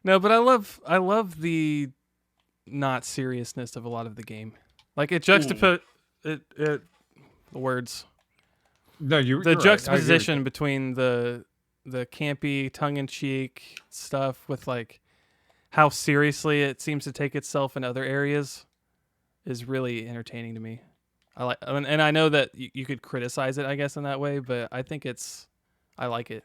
No, but I love the not seriousness of a lot of the game. Like it juxtapose the words. No, The you're right. juxtaposition between the campy, tongue-in-cheek stuff with like how seriously it seems to take itself in other areas is really entertaining to me. I like, and I know that you could criticize it, I guess, in that way, but I think I like it.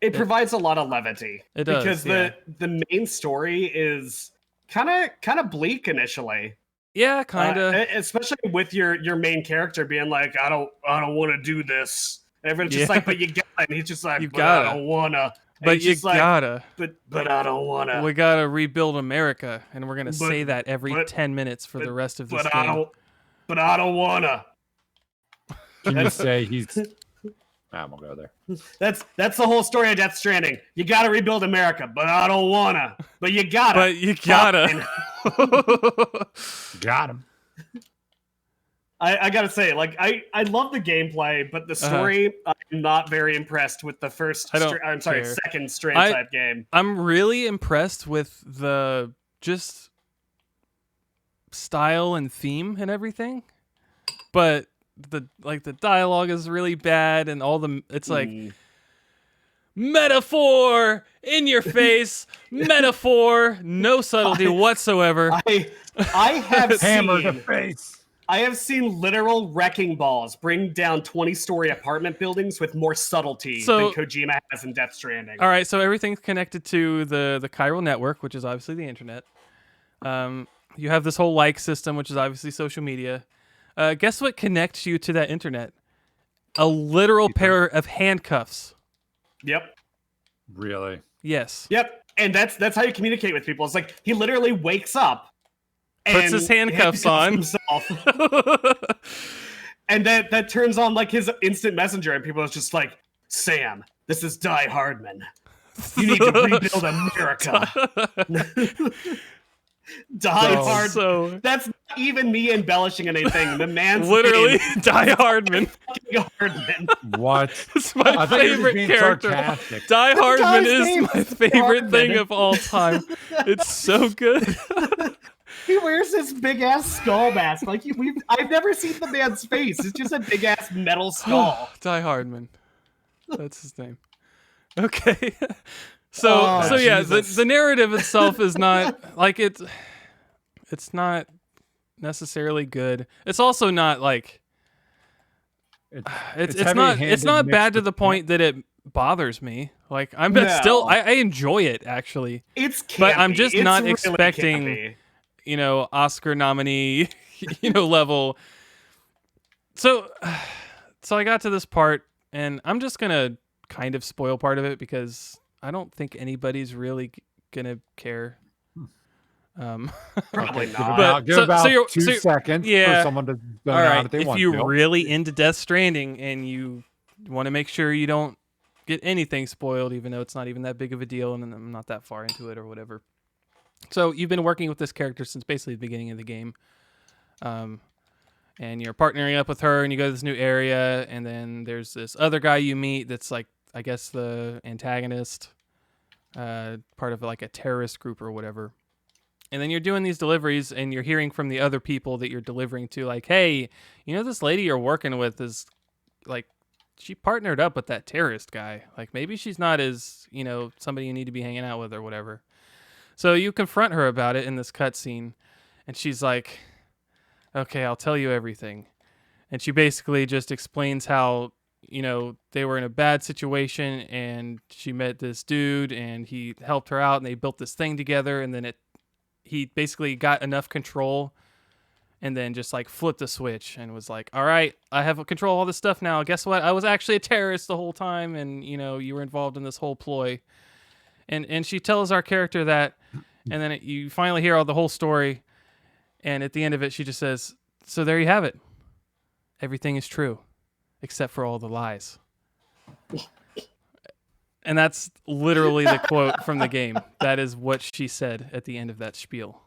It provides a lot of levity. It does, because yeah. the main story is kind of bleak initially. Yeah, kind of. Especially with your main character being like, I don't want to do this. And everyone's just like, but you gotta. And he's just like, I don't wanna. But you gotta. But I don't wanna. We gotta rebuild America, and we're gonna say that every 10 minutes for the rest of this game. But I don't wanna. Can you say he's? I won't go there. That's the whole story of Death Stranding. You gotta rebuild America, but I don't wanna. But you gotta. But you gotta. Got him. I gotta say, like, I love the gameplay, but the story, I'm not very impressed with the second Strand type game. I'm really impressed with the just style and theme and everything, but the dialogue is really bad, and it's like metaphor in your face, metaphor, no subtlety whatsoever. I have hammer to face. I have seen literal wrecking balls bring down 20-story apartment buildings with more subtlety than Kojima has in Death Stranding. All right, so everything's connected to the chiral network, which is obviously the internet. You have this whole like system, which is obviously social media. Guess what connects you to that internet? A literal pair of handcuffs. Yep. Really? Yes. Yep. And that's how you communicate with people. It's like he literally wakes up, puts his handcuffs on himself, and that turns on like his instant messenger, and people are just like, Sam, this is Die Hardman. You need to rebuild America. Die Hard. So, that's not even me embellishing anything. The man's literally Die Hardman. Hardman. What? It's my favorite character. Sarcastic. Die Hardman is my favorite thing of all time. It's so good. He wears this big ass skull mask. Like I've never seen the man's face. It's just a big ass metal skull. Die Hardman. That's his name. Okay. So yeah, the narrative itself is not like it's not necessarily good. It's also not like it's not bad to the point that it bothers me. Like I enjoy it actually. It's campy. But I'm just not really expecting campy. Oscar nominee level. So I got to this part, and I'm just gonna kind of spoil part of it because I don't think anybody's really gonna care. Probably not. But give about 2 seconds for someone to go out if they want to. If you're really into Death Stranding and you want to make sure you don't get anything spoiled, even though it's not even that big of a deal and I'm not that far into it or whatever. So you've been working with this character since basically the beginning of the game. And you're partnering up with her and you go to this new area, and then there's this other guy you meet that's like, I guess the antagonist, part of like a terrorist group or whatever. And then you're doing these deliveries and you're hearing from the other people that you're delivering to, like, hey, this lady you're working with is like, she partnered up with that terrorist guy. Like maybe she's not as, somebody you need to be hanging out with or whatever. So you confront her about it in this cutscene, and she's like, okay, I'll tell you everything. And she basically just explains how, they were in a bad situation and she met this dude and he helped her out and they built this thing together, and then he basically got enough control and then just like flipped a switch and was like, all right, I have control of all this stuff now. Guess what? I was actually a terrorist the whole time, and you were involved in this whole ploy. And she tells our character that, and then you finally hear the whole story, and at the end of it she just says, so there you have it. Everything is true except for all the lies. And that's literally the quote from the game. That is what she said at the end of that spiel.